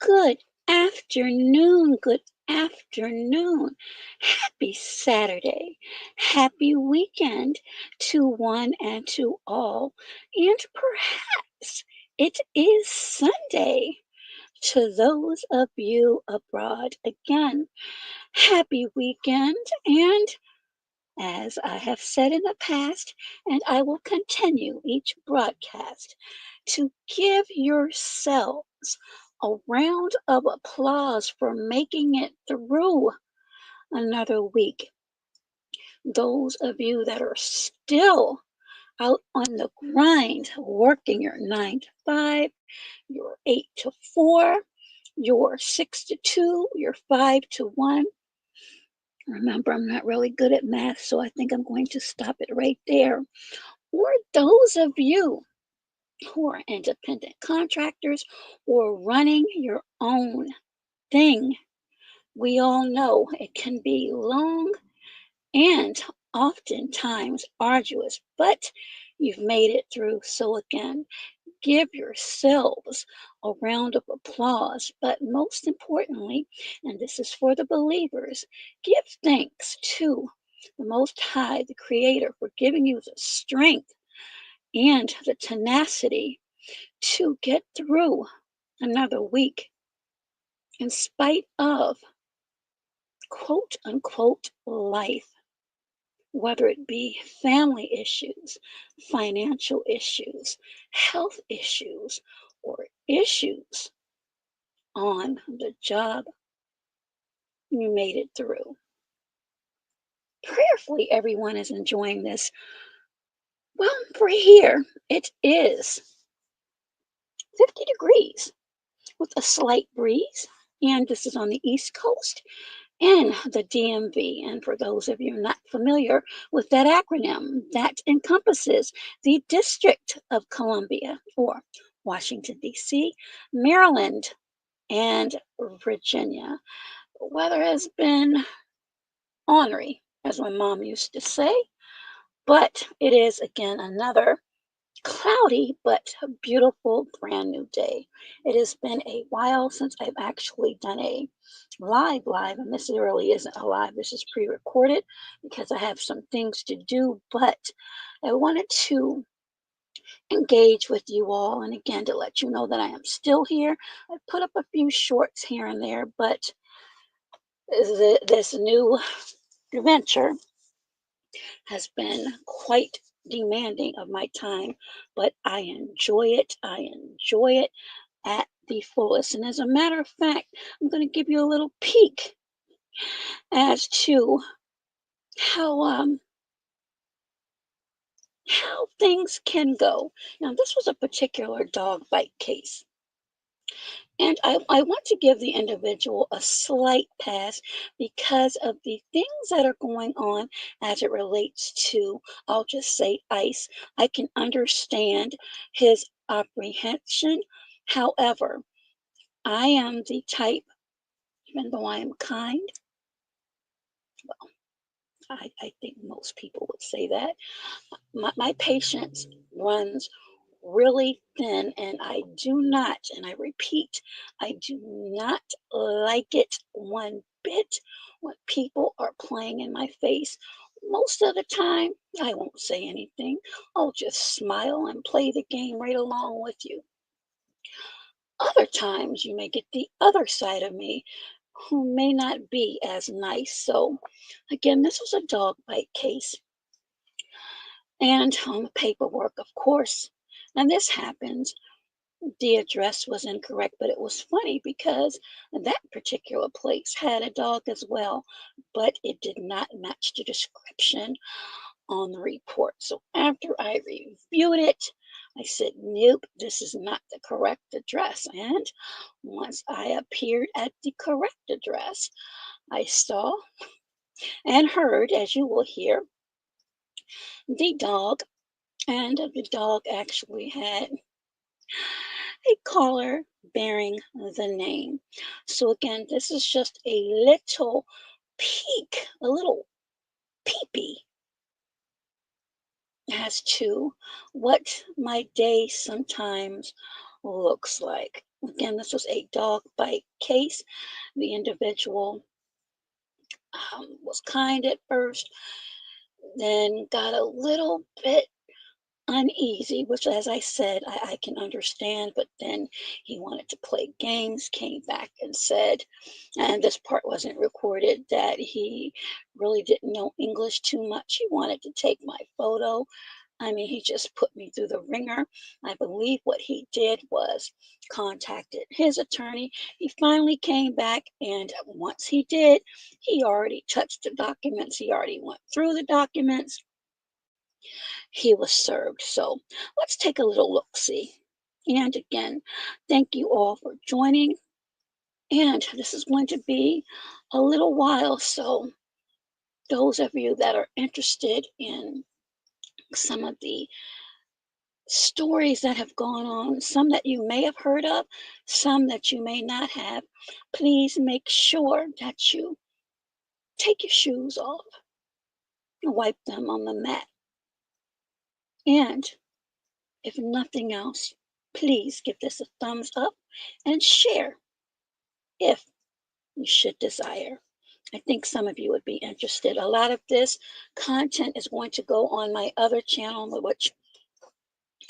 Good afternoon. Good afternoon. Happy Saturday. Happy weekend to one and to all. And perhaps it is Sunday to those of you abroad. Again, happy weekend. And as I have said in the past, and I will continue each broadcast, to give yourselves a round of applause for making it through another week. Those of you that are still out on the grind, working your 9 to 5, your 8 to 4, your 6 to 2, your 5 to 1. Remember, I'm not really good at math, so I think I'm going to stop it right there. Or those of you who are independent contractors or running your own thing. We all know it can be long and oftentimes arduous, but you've made it through. So, again, give yourselves a round of applause. But most importantly, and this is for the believers, give thanks to the Most High, the Creator, for giving you the strength and the tenacity to get through another week in spite of quote unquote life, whether it be family issues, financial issues, health issues, or issues on the job. You made it through. Prayerfully, everyone is enjoying this. Well, for here, it is 50 degrees with a slight breeze, and this is on the East Coast in the DMV. And for those of you not familiar with that acronym, that encompasses the District of Columbia, or Washington, D.C., Maryland, and Virginia. The weather has been ornery, as my mom used to say, but it is again another cloudy but beautiful brand new day. It has been a while since I've actually done a live, and this really isn't a live, this is pre-recorded because I have some things to do, but I wanted to engage with you all, and again to let you know that I am still here. I put up a few shorts here and there, but this new venture has been quite demanding of my time, but I enjoy it. I enjoy it at the fullest. And as a matter of fact, I'm going to give you a little peek as to how how things can go. Now, this was a particular dog bite case. And I want to give the individual a slight pass because of the things that are going on as it relates to, I'll just say, ICE. I can understand his apprehension. However, I am the type, even though I am kind, I think most people would say that, my patience runs really thin, and I do not, and I repeat, I do not like it one bit when people are playing in my face. Most of the time, I won't say anything. I'll just smile and play the game right along with you. Other times, you may get the other side of me who may not be as nice. So, again, this was a dog bite case. And on the paperwork, of course, and this happens, the address was incorrect, but it was funny because that particular place had a dog as well, but it did not match the description on the report. So after I reviewed it, I said, nope, this is not the correct address. And once I appeared at the correct address, I saw and heard, as you will hear, the dog, and the dog actually had a collar bearing the name. So again, this is just a little peek, a little peepee as to what my day sometimes looks like. Again, this was a dog bite case. The individual was kind at first, then got a little bit uneasy, which, as I said, I can understand. But then he wanted to play games, came back and said, and this part wasn't recorded, that he really didn't know English too much. He wanted to take my photo. I mean, he just put me through the ringer. I believe what he did was contacted his attorney. He finally came back, and once he did, he already touched the documents. He already went through the documents. He was served. So let's take a little look-see. And again, thank you all for joining. And this is going to be a little while. So those of you that are interested in some of the stories that have gone on, some that you may have heard of, some that you may not have, please make sure that you take your shoes off and wipe them on the mat. And if nothing else, please give this a thumbs up and share if you should desire. I think some of you would be interested. A lot of this content is going to go on my other channel, which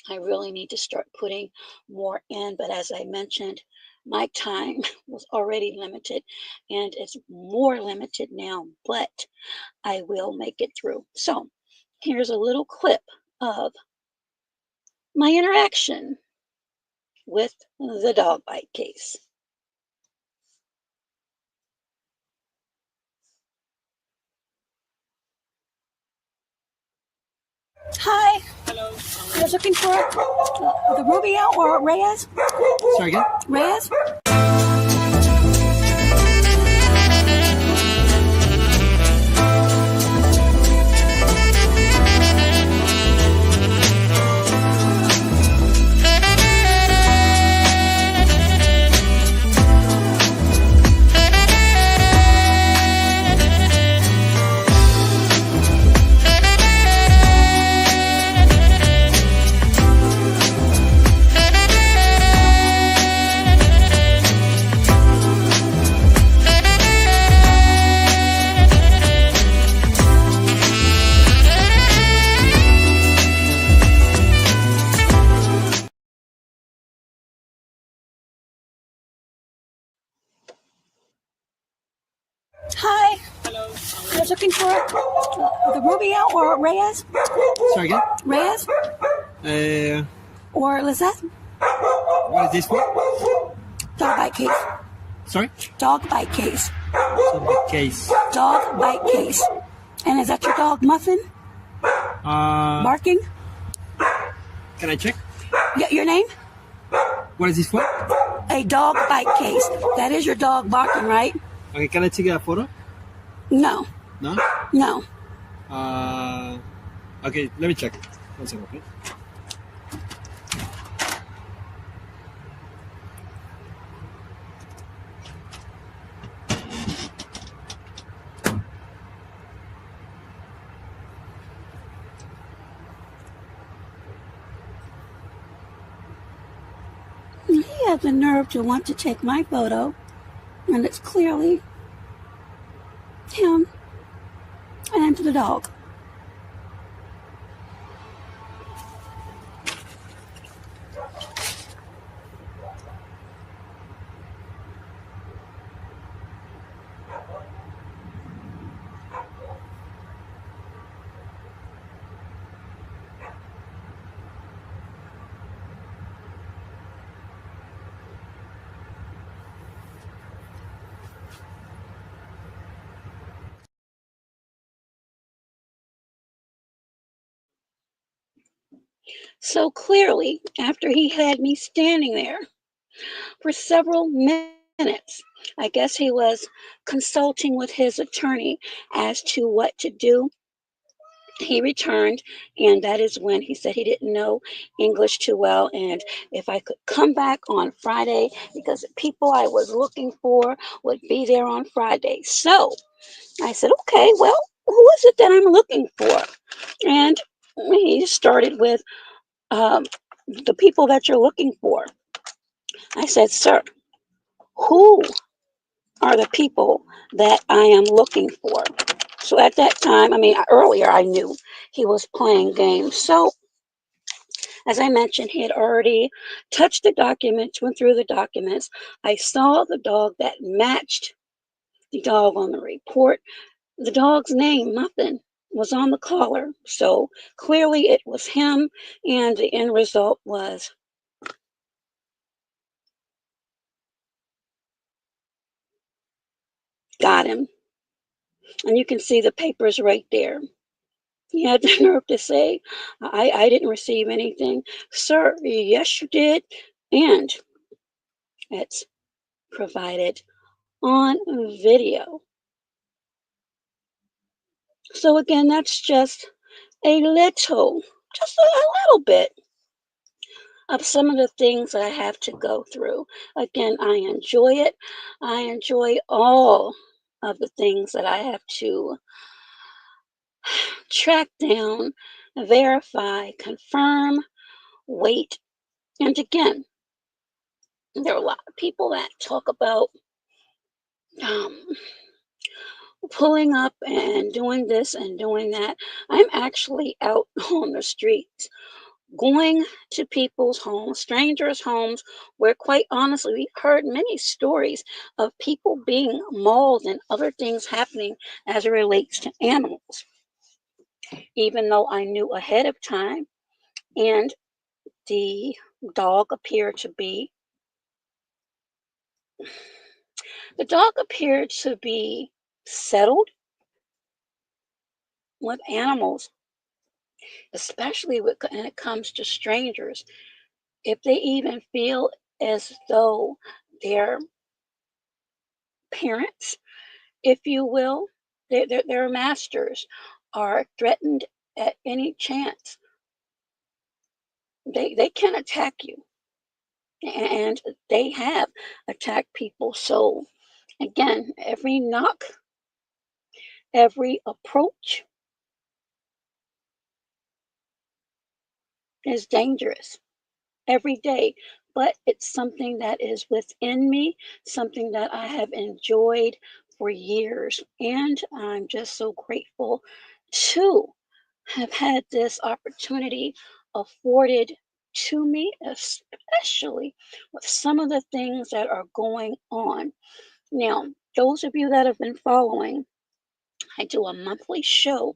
I really need to start putting more in. But as I mentioned, my time was already limited and it's more limited now, but I will make it through. So here's a little clip of my interaction with the dog bite case. Hi. Hello. I was looking for the Rubio or Reyes. Sorry again? Reyes? Hi. Hello. I was looking for the Rubio or Reyes. Sorry again? Reyes or Lisette. What is this for? Dog bite case. Sorry? Dog bite case. So the case. Dog bite case. And is that your dog Muffin? Barking? Can I check? Your name? What is this for? A dog bite case. That is your dog barking, right? Okay, can I take a photo? No. No? No. Okay, let me check. 1 second, okay? He had the nerve to want to take my photo, and it's clearly him and the dog. So clearly, after he had me standing there for several minutes, I guess he was consulting with his attorney as to what to do. He returned, and that is when he said he didn't know English too well, and if I could come back on Friday because the people I was looking for would be there on Friday. So I said, okay, well, who is it that I'm looking for? And he started with the people that you're looking for. I said, "Sir, who are the people that I am looking for?" So at that time, I mean, earlier I knew he was playing games. So as I mentioned, he had already touched the documents, went through the documents. I saw the dog that matched the dog on the report. The dog's name, Muffin, was on the collar. So clearly it was him, and the end result was got him. And you can see the papers right there. He had the nerve to say, I didn't receive anything. Sir, yes, you did. And it's provided on video. So again, that's just a little bit of some of the things that I have to go through. Again, I enjoy it. I enjoy all of the things that I have to track down, verify, confirm, wait. And again, there are a lot of people that talk about um, pulling up and doing this and doing that. I'm actually out on the streets going to people's homes, strangers' homes, where quite honestly, we've heard many stories of people being mauled and other things happening as it relates to animals. Even though I knew ahead of time, and the dog appeared to be the dog appeared to be settled with animals, especially when it comes to strangers. If they even feel as though their parents, if you will, their masters are threatened at any chance, they can attack you. And they have attacked people. So again, every knock, every approach is dangerous every day. But it's something that is within me, something that I have enjoyed for years. And I'm just so grateful to have had this opportunity afforded to me, especially with some of the things that are going on. Now, those of you that have been following, I do a monthly show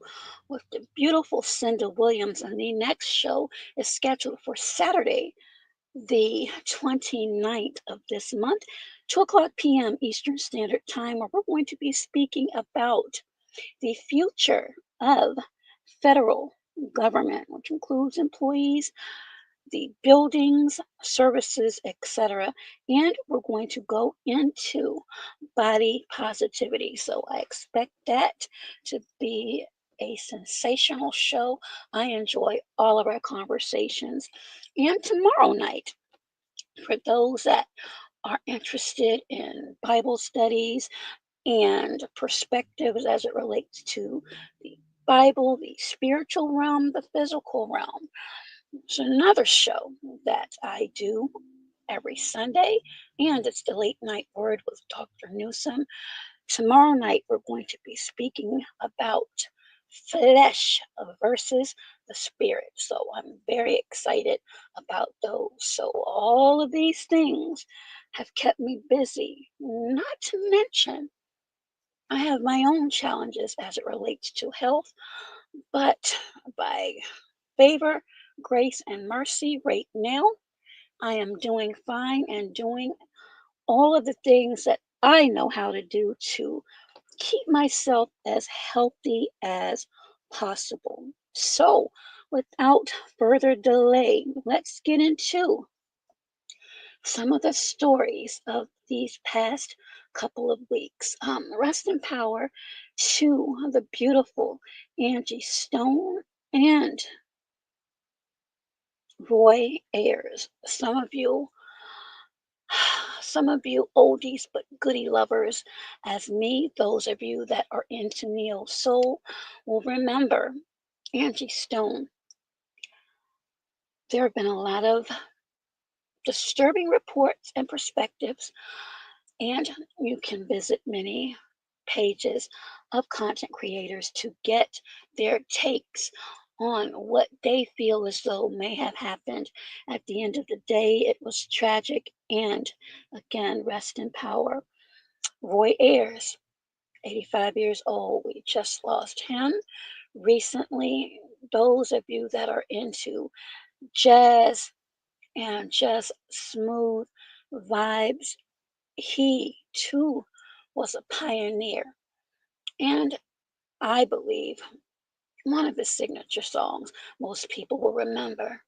with the beautiful Cinda Williams, and the next show is scheduled for Saturday, the 29th of this month, 2 o'clock p.m. Eastern Standard Time, where we're going to be speaking about the future of federal government, which includes employees, the buildings, services, etc. And we're going to go into body positivity. So I expect that to be a sensational show. I enjoy all of our conversations. And tomorrow night, for those that are interested in Bible studies and perspectives as it relates to the Bible, the spiritual realm, the physical realm. It's another show that I do every Sunday, and it's the Late Night Word with Dr. Newsom. Tomorrow night, we're going to be speaking about flesh versus the spirit. So I'm very excited about those. So all of these things have kept me busy, not to mention I have my own challenges as it relates to health, but by favor, grace, and mercy, right now, I am doing fine and doing all of the things that I know how to do to keep myself as healthy as possible. So, without further delay, let's get into some of the stories of these past couple of weeks. Rest in power to the beautiful Angie Stone and Roy Ayers. Some of you oldies but goodie lovers, as me, those of you that are into neo soul, will remember Angie Stone. There have been a lot of disturbing reports and perspectives, and you can visit many pages of content creators to get their takes on what they feel as though may have happened. At the end of the day, it was tragic, and again, rest in power. Roy Ayers, 85 years old, we just lost him recently. Those of you that are into jazz and just smooth vibes, he too was a pioneer. And I believe one of his signature songs most people will remember.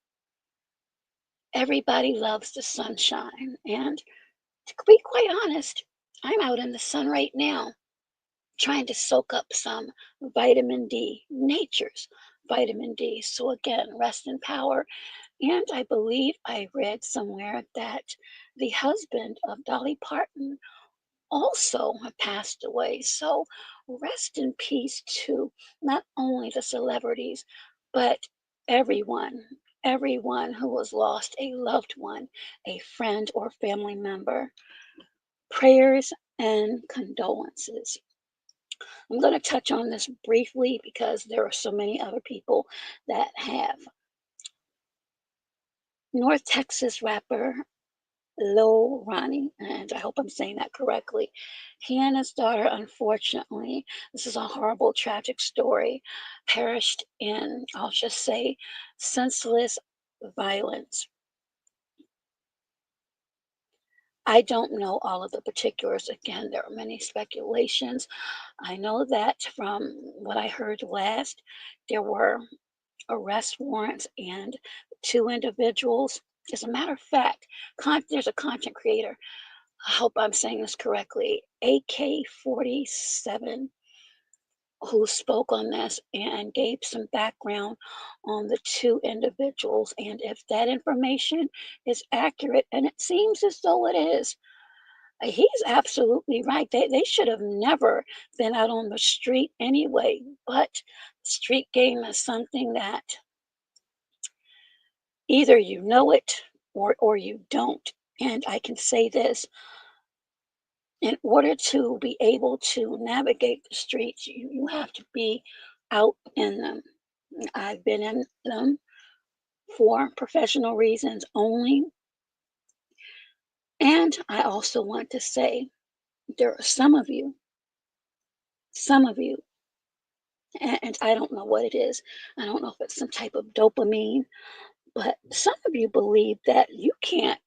Everybody loves the sunshine. And to be quite honest, I'm out in the sun right now trying to soak up some vitamin D, nature's vitamin D. So again, rest in power. And I believe I read somewhere that the husband of Dolly Parton also have passed away. So rest in peace to not only the celebrities, but everyone, everyone who has lost a loved one, a friend, or family member. Prayers and condolences. I'm going to touch on this briefly because there are so many other people that have. North Texas rapper Lil Ronnie, and I hope I'm saying that correctly. He and his daughter, unfortunately, this is a horrible, tragic story, perished in, I'll just say, senseless violence. I don't know all of the particulars. Again, there are many speculations. I know that from what I heard last, there were arrest warrants and two individuals. As a matter of fact, there's a content creator. I hope I'm saying this correctly. AK-47, who spoke on this and gave some background on the two individuals. And if that information is accurate, and it seems as though it is, he's absolutely right. They should have never been out on the street anyway. But street game is something that either you know it or you don't. And I can say this, in order to be able to navigate the streets, you have to be out in them. I've been in them for professional reasons only. And I also want to say there are some of you, and I don't know what it is. I don't know if it's some type of dopamine, but some of you believe that you can't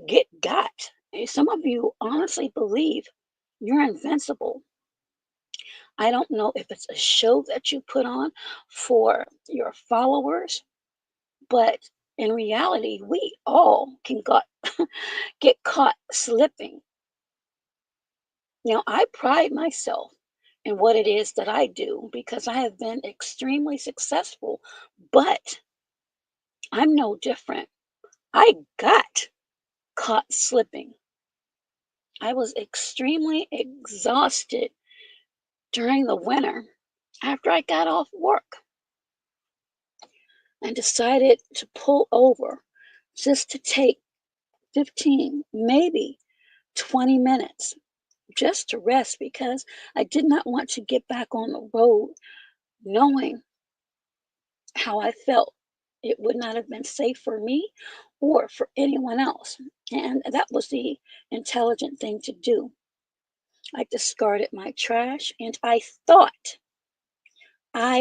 get got. Some of you honestly believe you're invincible. I don't know if it's a show that you put on for your followers, but in reality, we all can get caught slipping. Now, I pride myself in what it is that I do because I have been extremely successful, but I'm no different. I got caught slipping. I was extremely exhausted during the winter after I got off work and decided to pull over just to take 15, maybe 20 minutes just to rest because I did not want to get back on the road knowing how I felt. It would not have been safe for me or for anyone else. And that was the intelligent thing to do. I discarded my trash and I thought that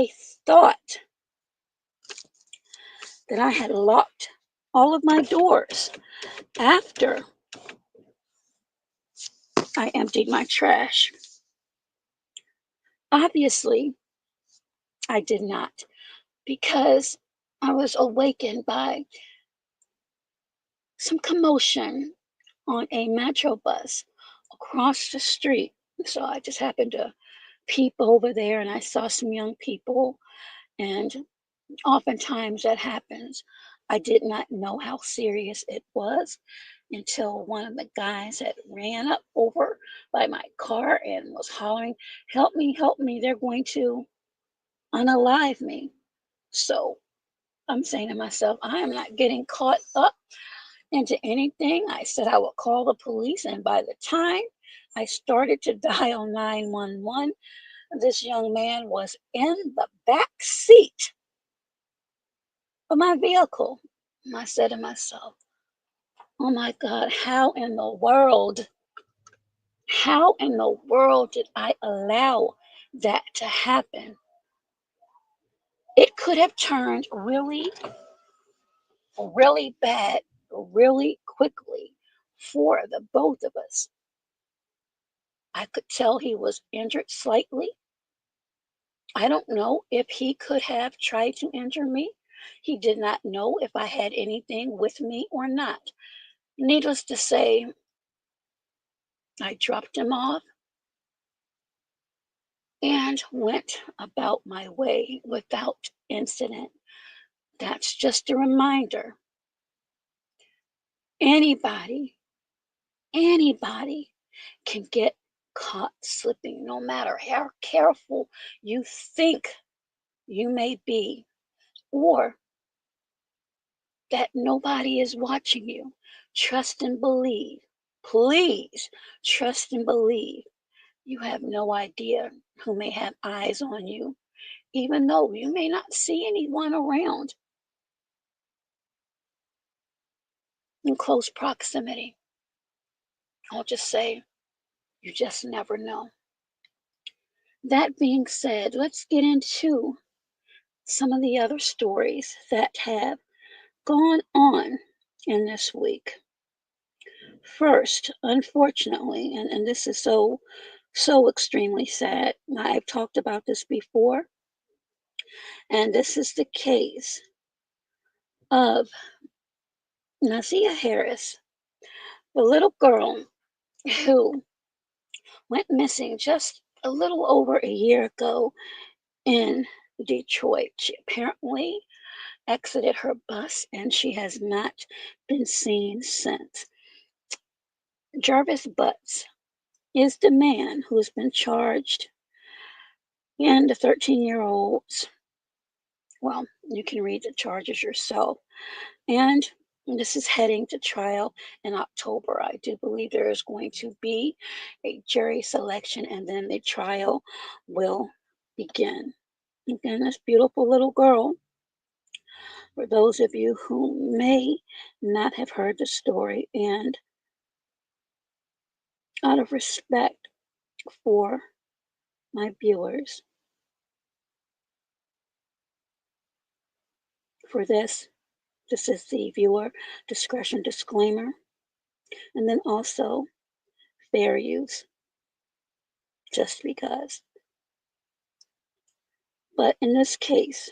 I had locked all of my doors after I emptied my trash. Obviously, I did not because I was awakened by some commotion on a metro bus across the street. So I just happened to peep over there and I saw some young people. And oftentimes that happens. I did not know how serious it was until one of the guys had ran up over by my car and was hollering, help me, they're going to unalive me. So I'm saying to myself, I am not getting caught up into anything. I said I would call the police, and by the time I started to dial 911, this young man was in the back seat of my vehicle. And I said to myself, oh my God, how in the world did I allow that to happen? It could have turned really, really bad really quickly for the both of us. I could tell he was injured slightly. I don't know if he could have tried to injure me. He did not know if I had anything with me or not. Needless to say, I dropped him off and went about my way without incident. That's just a reminder. Anybody, anybody can get caught slipping, no matter how careful you think you may be, or that nobody is watching you. Trust and believe. Please trust and believe. You have no idea who may have eyes on you, even though you may not see anyone around in close proximity. I'll just say, you just never know. That being said, let's get into some of the other stories that have gone on in this week. First, unfortunately, and this is so extremely sad. I've talked about this before, and this is the case of NAZIYAH Harris, the little girl who went missing just a little over a year ago in Detroit. She apparently exited her bus and she has not been seen since. Jarvis Butts is the man who has been charged, and the 13-year-olds, well, you can read the charges yourself. And this is heading to trial in October. I do believe there is going to be a jury selection and then the trial will begin. Again, this beautiful little girl, for those of you who may not have heard the story, and out of respect for my viewers, for this is the viewer discretion disclaimer, and then also fair use, just because. But in this case,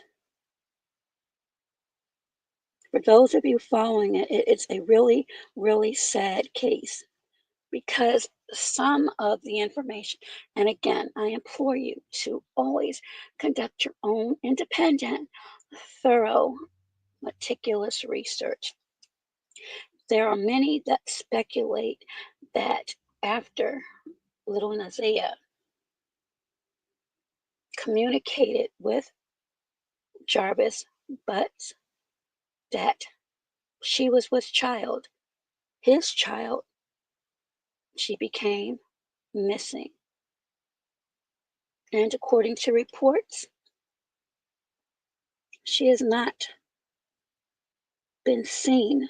for those of you following it, it's a really, really sad case because some of the information, and again, I implore you to always conduct your own independent, thorough, meticulous research. There are many that speculate that after little NAZIYAH communicated with Jarvis Butts that she was with his child, she became missing. And according to reports, she has not been seen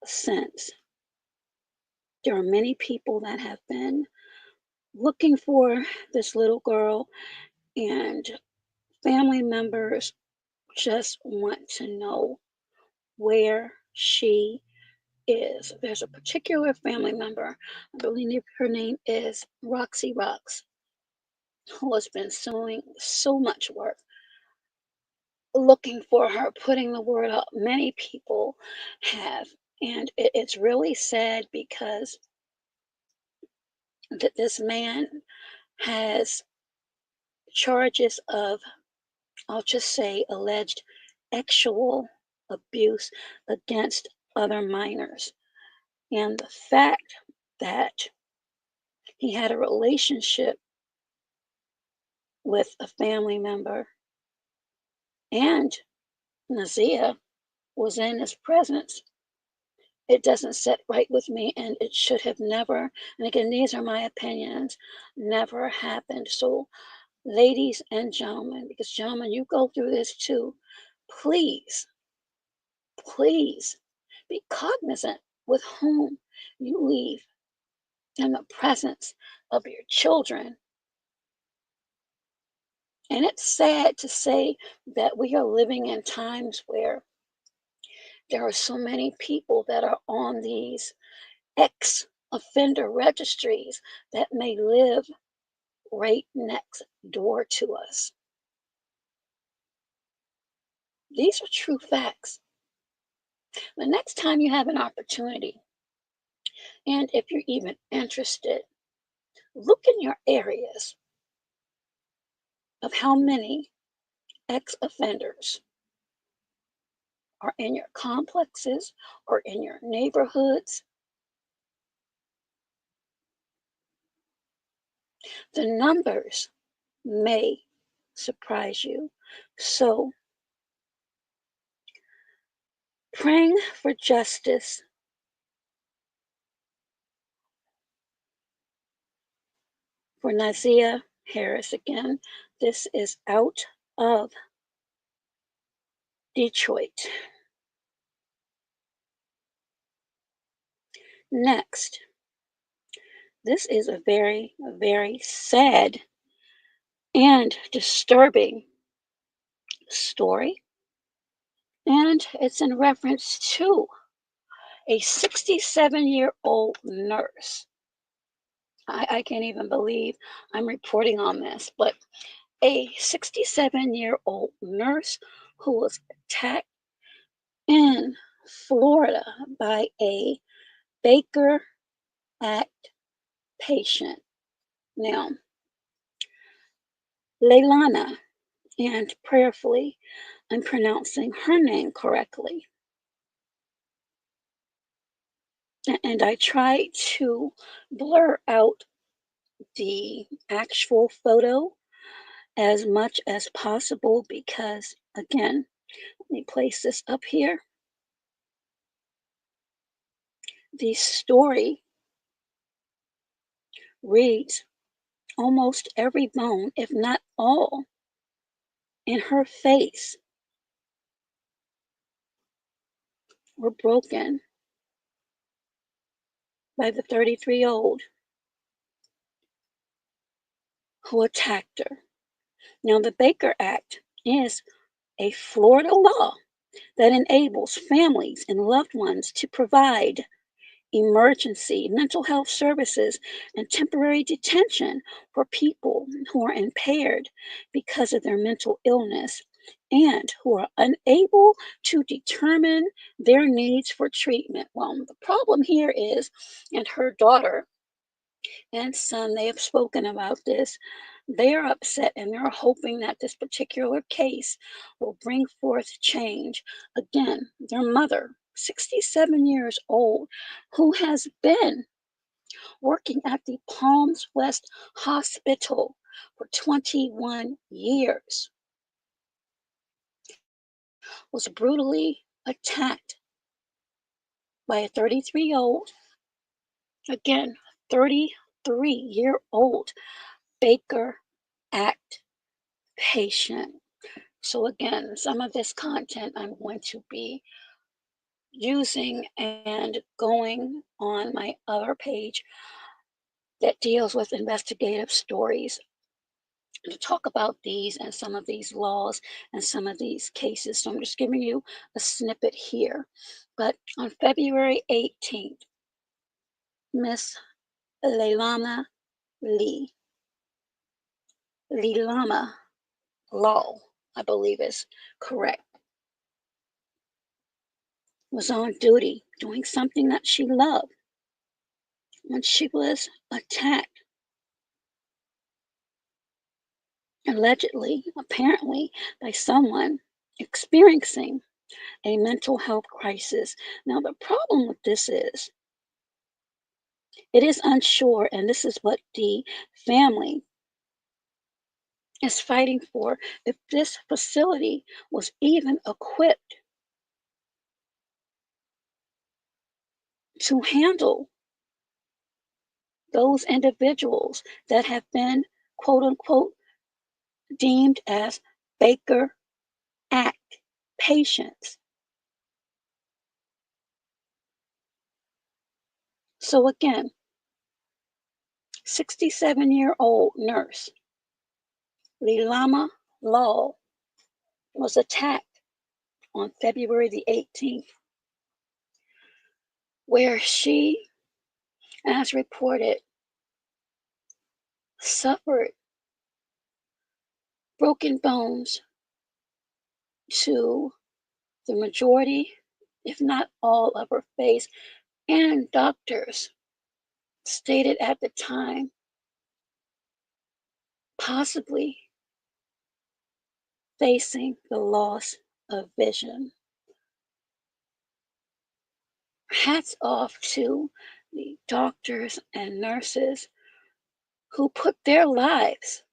since. There are many people that have been looking for this little girl, and family members just want to know where she is. There's a particular family member, I believe her name is Roxy Rocks, who has been doing so much work looking for her, putting the word out. Many people have. And it's really sad because this man has charges of, I'll just say, alleged sexual abuse against other minors. And the fact that he had a relationship with a family member and NAZIYAH was in his presence It doesn't sit right with me, and it should have never, and again, these are my opinions, never happened. So, ladies and gentlemen, because gentlemen, you go through this too, please, please be cognizant with whom you leave in the presence of your children. And it's sad to say that we are living in times where there are so many people that are on these ex offender registries that may live right next door to us. These are true facts. The next time you have an opportunity, and if you're even interested, look in your areas of how many ex offenders are in your complexes or in your neighborhoods. The numbers may surprise you. So, praying for justice for NAZIYAH Harris again. This is out of Detroit. Next, this is a very, very sad and disturbing story, and it's in reference to a 67-year-old nurse. I can't even believe I'm reporting on this, but a 67-year-old nurse who was attacked in Florida by a Baker Act patient. Now, Leilana, and prayerfully, I'm pronouncing her name correctly. And I tried to blur out the actual photo as much as possible because, again, let me place this up here. The story reads almost every bone, if not all, in her face were broken by the 33-year-old who attacked her. Now, the Baker Act is a Florida law that enables families and loved ones to provide emergency mental health services and temporary detention for people who are impaired because of their mental illness and who are unable to determine their needs for treatment. Well, the problem here is, and her daughter and son, they have spoken about this. They are upset and they're hoping that this particular case will bring forth change. Again, their mother, 67 years old, who has been working at the Palms West Hospital for 21 years, was brutally attacked by a 33-year-old, again, 33-year-old Baker Act patient. So again, some of this content I'm going to be using and going on my other page that deals with investigative stories to talk about these and some of these laws and some of these cases. So I'm just giving you a snippet here. But on February 18th, Miss Leilana Lee, Leilana Law, I believe is correct, was on duty doing something that she loved when she was attacked, allegedly, apparently, by someone experiencing a mental health crisis. Now, the problem with this is it is unsure, and this is what the family is fighting for, if this facility was even equipped to handle those individuals that have been, quote unquote, deemed as Baker Act patients. So again, 67-year-old nurse Lilama Law was attacked on February the 18th, where she, as reported, suffered broken bones to the majority, if not all, of her face, and doctors stated at the time possibly facing the loss of vision. Hats off to the doctors and nurses who put their lives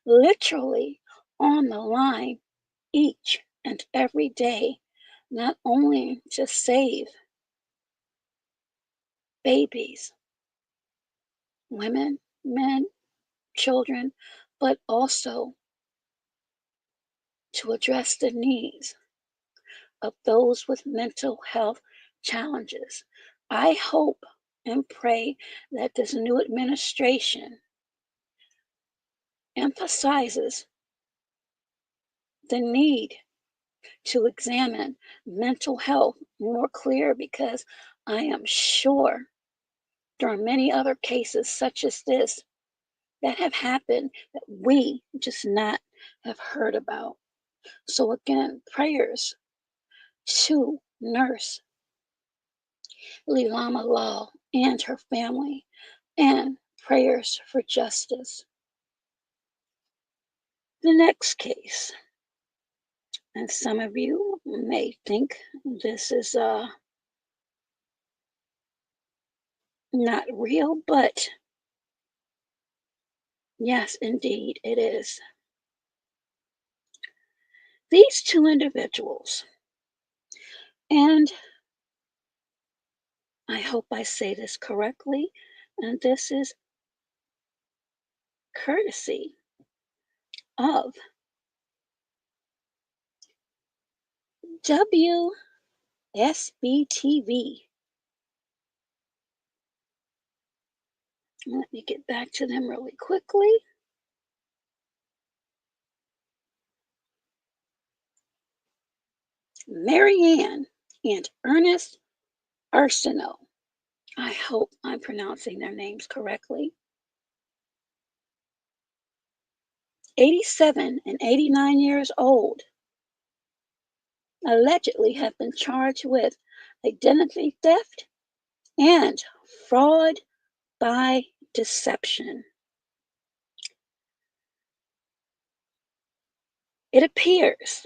literally on the line each and every day, not only to save babies, women, men, children, but also to address the needs of those with mental health challenges. I hope and pray that this new administration emphasizes the need to examine mental health more clear, because I am sure there are many other cases such as this that have happened that we just not have heard about. So again, prayers to Nurse Lilama Law and her family, and prayers for justice. The next case, and some of you may think this is not real, but yes, indeed, it is. These two individuals, and I hope I say this correctly, and this is courtesy of WSBTV. Let me get back to them really quickly. Marianne and Ernest Arsenault. I hope I'm pronouncing their names correctly. 87 and 89 years old, allegedly have been charged with identity theft and fraud by deception. It appears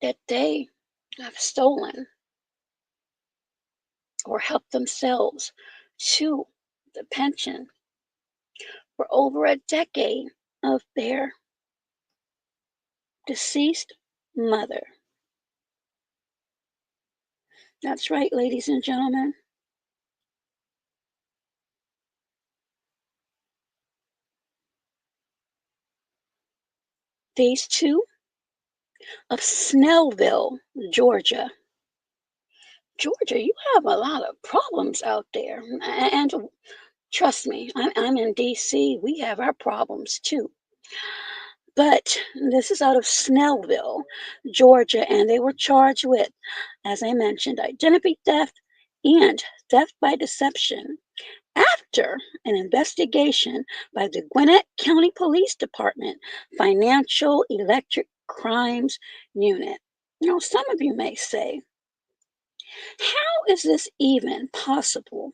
that they have stolen or helped themselves to the pension for over a decade of their deceased mother. That's right, ladies and gentlemen. These two of Snellville, Georgia. Georgia, you have a lot of problems out there. And trust me, I'm in DC. We have our problems too. But this is out of Snellville, Georgia, and they were charged with, as I mentioned, identity theft and theft by deception after an investigation by the Gwinnett County Police Department Financial Electric Crimes Unit. Now, some of you may say, how is this even possible?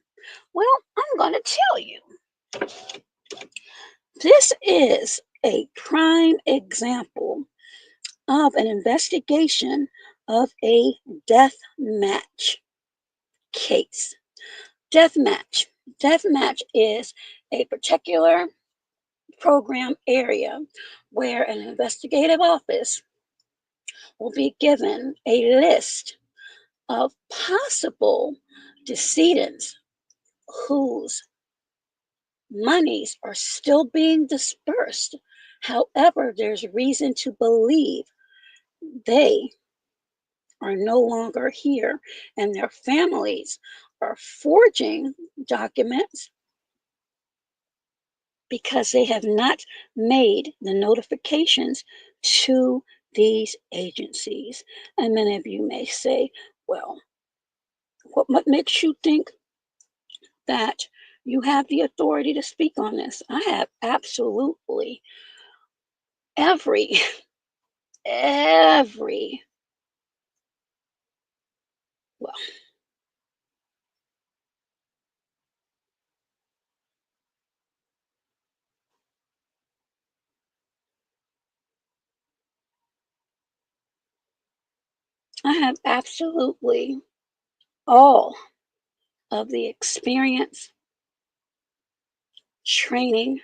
Well, I'm going to tell you. This is a prime example of an investigation of a death match case. Death match. Death match is a particular program area where an investigative office will be given a list of possible decedents whose monies are still being dispersed. However, there's reason to believe they are no longer here, and their families are forging documents because they have not made the notifications to these agencies. And many of you may say, well, what makes you think that you have the authority to speak on this? I have absolutely every, every, well, I have absolutely all of the experience, training,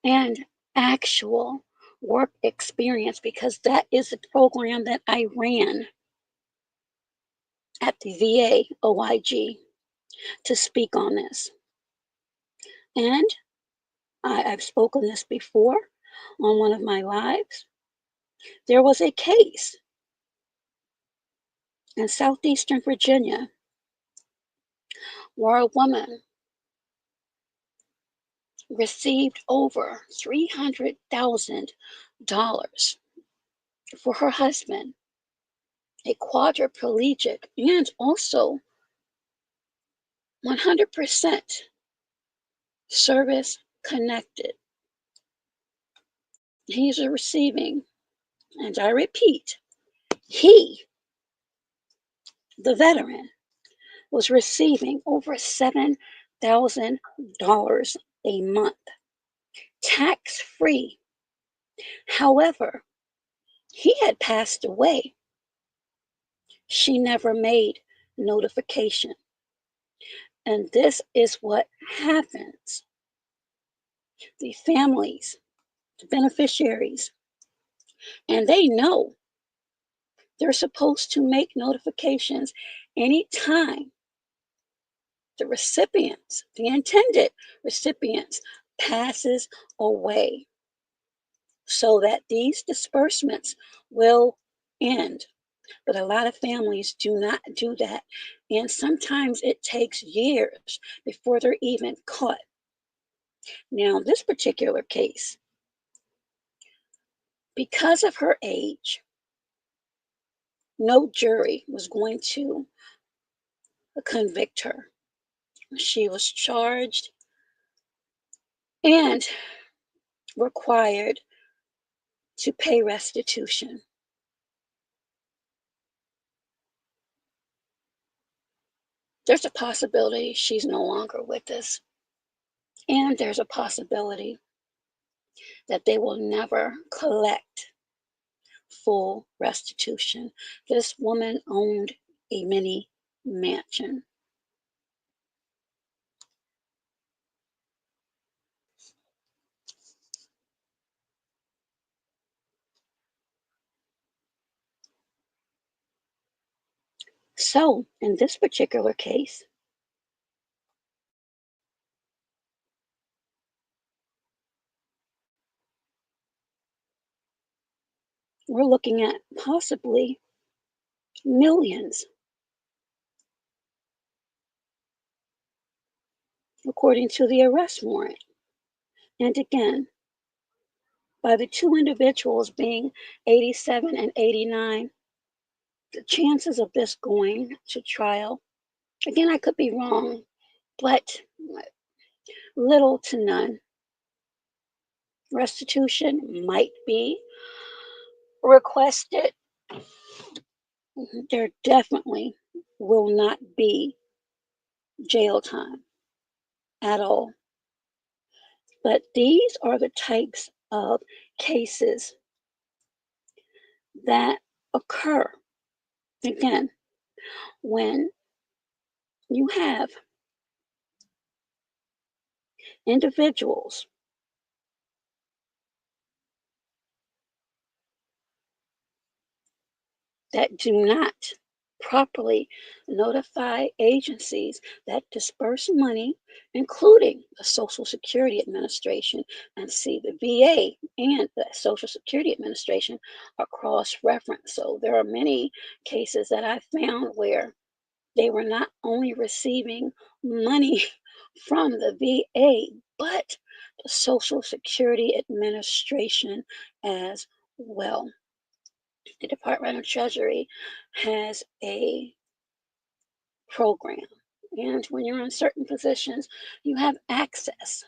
and actual work experience because that is the program that I ran at the VA OIG to speak on this. And I've spoken this before on one of my lives. There was a case in southeastern Virginia where a woman received over $300,000 for her husband, a quadriplegic and also 100% service connected. He's receiving, and I repeat, he, the veteran, was receiving over $7,000 a month, tax free. However, he had passed away. She never made notification. And this is what happens. The families, the beneficiaries, and they know they're supposed to make notifications anytime the recipients, the intended recipients, passes away so that these disbursements will end. But a lot of families do not do that. And sometimes it takes years before they're even caught. Now, this particular case, because of her age, no jury was going to convict her. She was charged and required to pay restitution. There's a possibility she's no longer with us, and there's a possibility that they will never collect full restitution. This woman owned a mini mansion. So, in this particular case, we're looking at possibly millions, according to the arrest warrant. And again, by the two individuals being 87 and 89, the chances of this going to trial, again, I could be wrong, but little to none. Restitution might be requested. There definitely will not be jail time at all. But these are the types of cases that occur. Again, when you have individuals that do not properly notify agencies that disperse money, including the Social Security Administration. And see, the VA and the Social Security Administration are cross referenced. So there are many cases that I found where they were not only receiving money from the VA, but the Social Security Administration as well. The Department of Treasury has a program. And when you're in certain positions, you have access.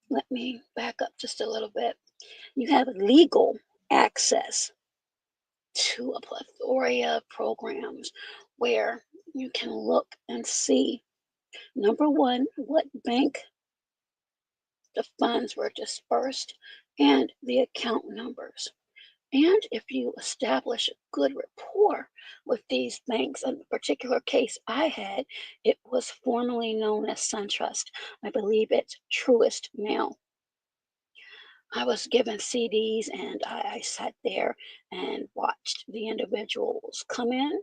Let me back up just a little bit. You have legal access to a plethora of programs where you can look and see, number one, what bank the funds were dispersed and the account numbers. And if you establish a good rapport with these banks, in the particular case I had, it was formerly known as SunTrust. I believe it's Truist now. I was given CDs and I sat there and watched the individuals come in,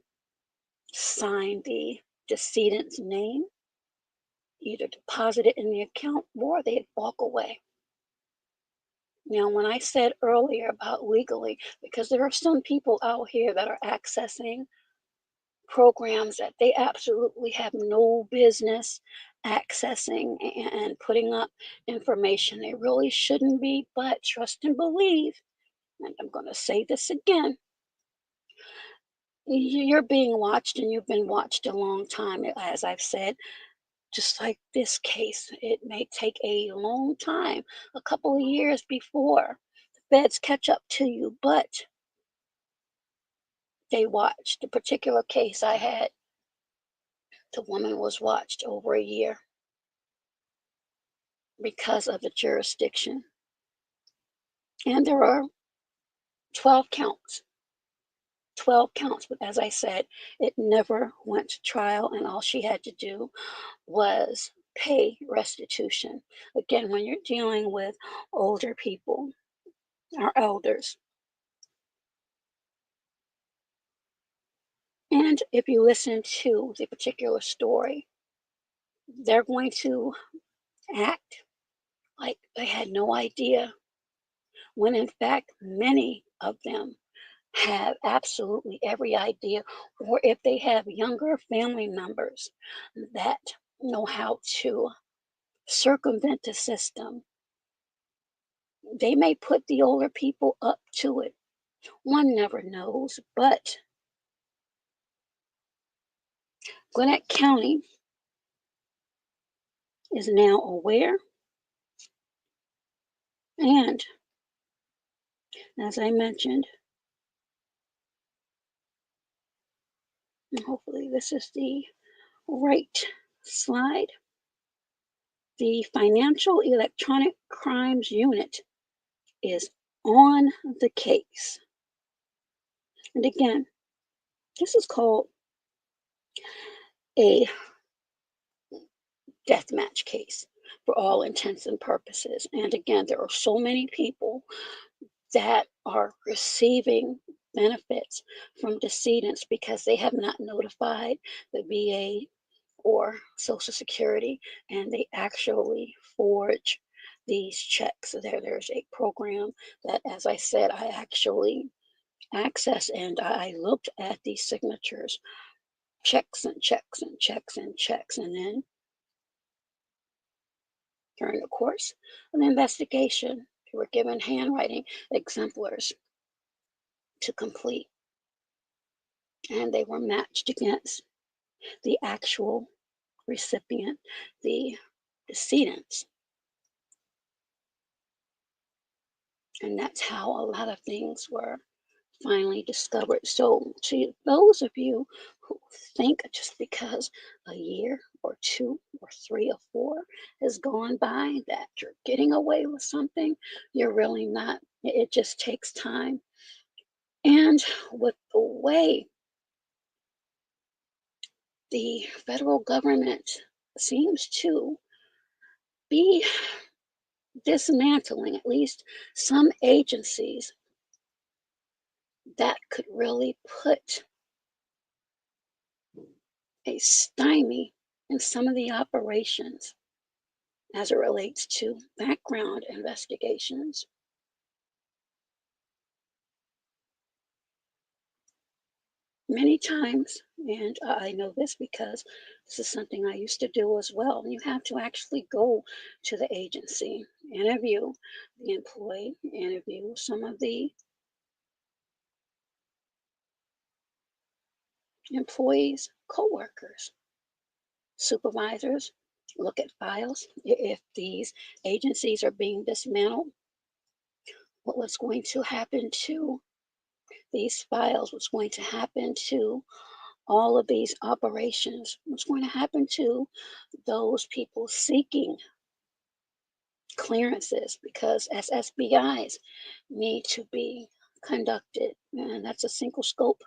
sign the decedent's name, either deposit it in the account or they'd walk away. Now, when I said earlier about legally, because there are some people out here that are accessing programs that they absolutely have no business accessing and putting up information they really shouldn't be, but trust and believe, and I'm going to say this again, you're being watched and you've been watched a long time. As I've said, just like this case, it may take a long time, a couple of years before the feds catch up to you, but they watched. The particular case I had, the woman was watched over a year because of the jurisdiction. And there are 12 counts. 12 counts, but as I said, it never went to trial, and all she had to do was pay restitution. Again, when you're dealing with older people, our elders, and if you listen to the particular story, they're going to act like they had no idea, when in fact, many of them have absolutely every idea, or if they have younger family members that know how to circumvent the system, they may put the older people up to it. One never knows, but Gwinnett County is now aware, and as I mentioned, and hopefully this is the right slide, the Financial Electronic Crimes Unit is on the case. And again, this is called a death match case for all intents and purposes. And again, there are so many people that are receiving benefits from decedents because they have not notified the VA or Social Security, and they actually forge these checks. So there's a program that, as I said, I actually access, and I looked at these signatures, checks and checks and checks and checks, and then during the course of the investigation, they were given handwriting exemplars to complete, and they were matched against the actual recipient, the decedents. And that's how a lot of things were finally discovered. So, to those of you who think just because a year or two or three or four has gone by that you're getting away with something, you're really not. It just takes time. And with the way the federal government seems to be dismantling at least some agencies, that could really put a stymie in some of the operations as it relates to background investigations. Many times, and I know this because this is something I used to do as well, you have to actually go to the agency, interview the employee, interview some of the employees' coworkers, supervisors, look at files. If these agencies are being dismantled, what was going to happen to these files? What's going to happen to all of these operations? What's going to happen to those people seeking clearances because SSBIs need to be conducted, and that's a single scope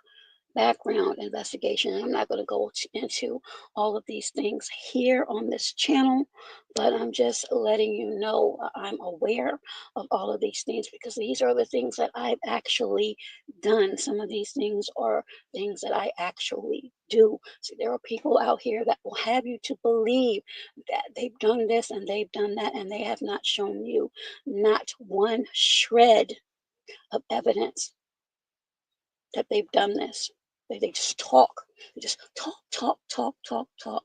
background investigation. And I'm not going to go into all of these things here on this channel, but I'm just letting you know I'm aware of all of these things because these are the things that I've actually done. Some of these things are things that I actually do. So there are people out here that will have you to believe that they've done this and they've done that, and they have not shown you not one shred of evidence that they've done this. They just talk. They just talk, talk, talk, talk, talk.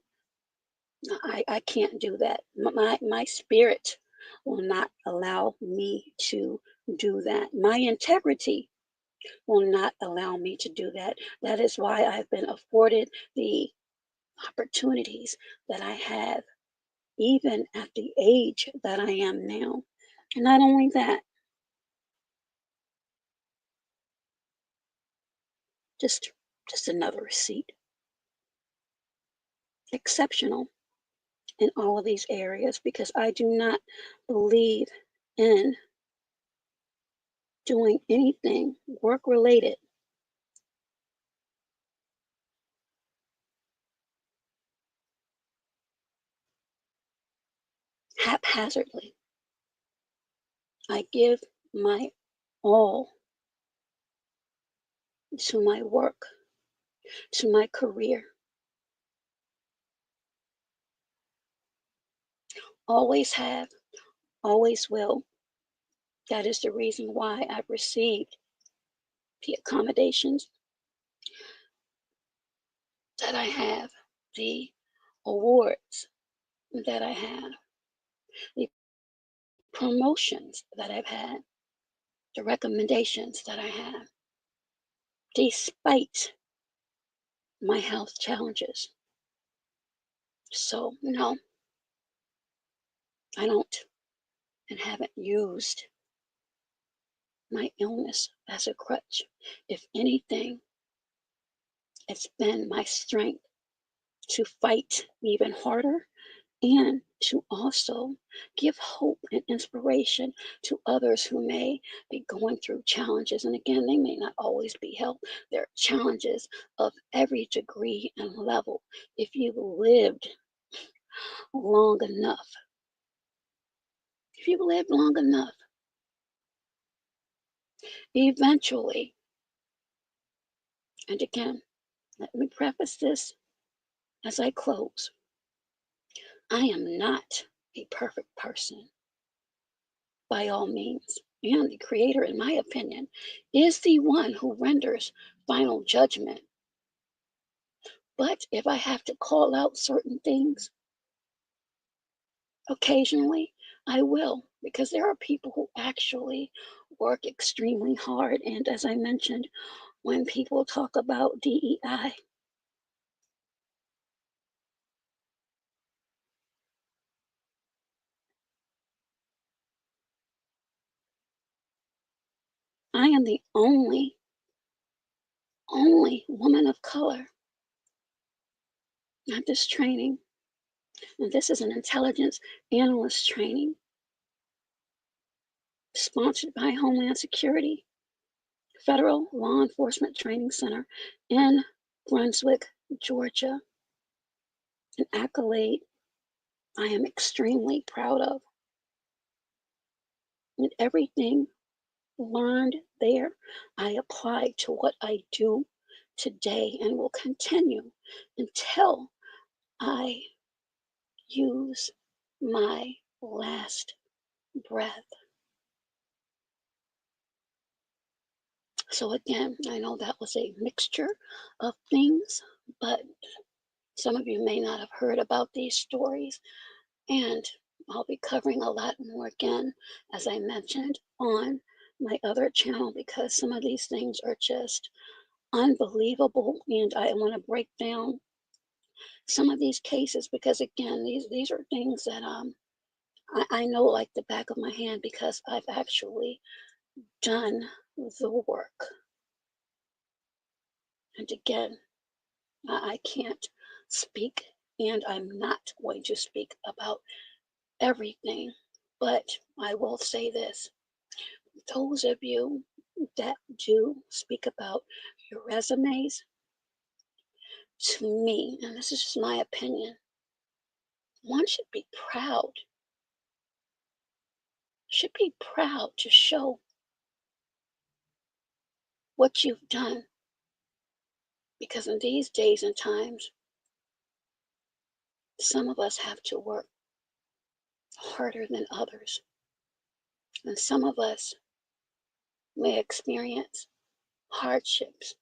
I can't do that. My spirit will not allow me to do that. My integrity will not allow me to do that. That is why I've been afforded the opportunities that I have, even at the age that I am now. And not only that, just just another receipt. Exceptional in all of these areas because I do not believe in doing anything work related haphazardly. I give my all to my work, to my career. Always have, always will. That is the reason why I've received the accommodations that I have, the awards that I have, the promotions that I've had, the recommendations that I have, despite my health challenges. So, no, I don't and haven't used my illness as a crutch. If anything, it's been my strength to fight even harder and to also give hope and inspiration to others who may be going through challenges. And again, they may not always be health. There are challenges of every degree and level. If you've lived long enough, if you've lived long enough, eventually, and again, let me preface this as I close. I am not a perfect person by all means. And the Creator, in my opinion, is the one who renders final judgment. But if I have to call out certain things occasionally, I will, because there are people who actually work extremely hard. And as I mentioned, when people talk about DEI, I am the only woman of color at this training. And this is an intelligence analyst training sponsored by Homeland Security, Federal Law Enforcement Training Center in Brunswick, Georgia. An accolade I am extremely proud of. And everything learned there, I apply to what I do today and will continue until I use my last breath. So, again, I know that was a mixture of things, but some of you may not have heard about these stories, and I'll be covering a lot more again, as I mentioned, on my other channel because some of these things are just unbelievable, and I want to break down some of these cases because, again, these are things that I know like the back of my hand because I've actually done the work. And again, I can't speak, and I'm not going to speak about everything, but I will say this. Those of you that do speak about your resumes, to me, and this is just my opinion, one should be proud to show what you've done. Because in these days and times, some of us have to work harder than others. And some of us may experience hardships.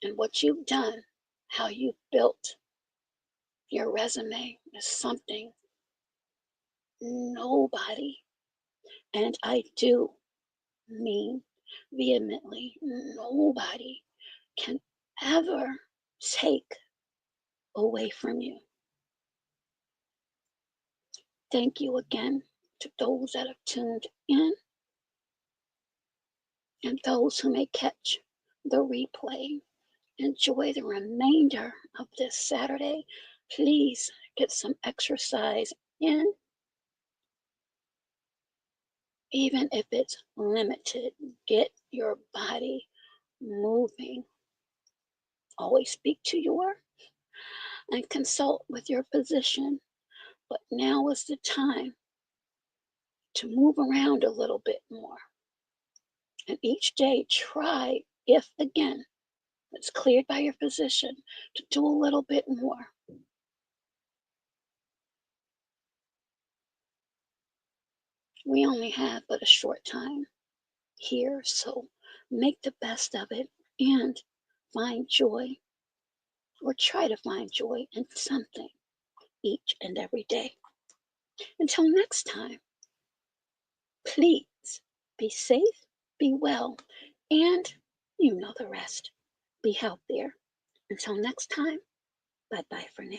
And what you've done, how you've built your resume is something nobody, and I do mean vehemently, nobody can ever take away from you. Thank you again to those that have tuned in and those who may catch the replay. Enjoy the remainder of this Saturday. Please get some exercise in, even if it's limited. Get your body moving. Always speak to your and consult with your physician. But now is the time to move around a little bit more. And each day, try, if again, it's cleared by your physician, to do a little bit more. We only have but a short time here, so make the best of it and find joy or try to find joy in something each and every day. Until next time, please be safe, be well, and you know the rest. Be healthier. Until next time, bye bye for now.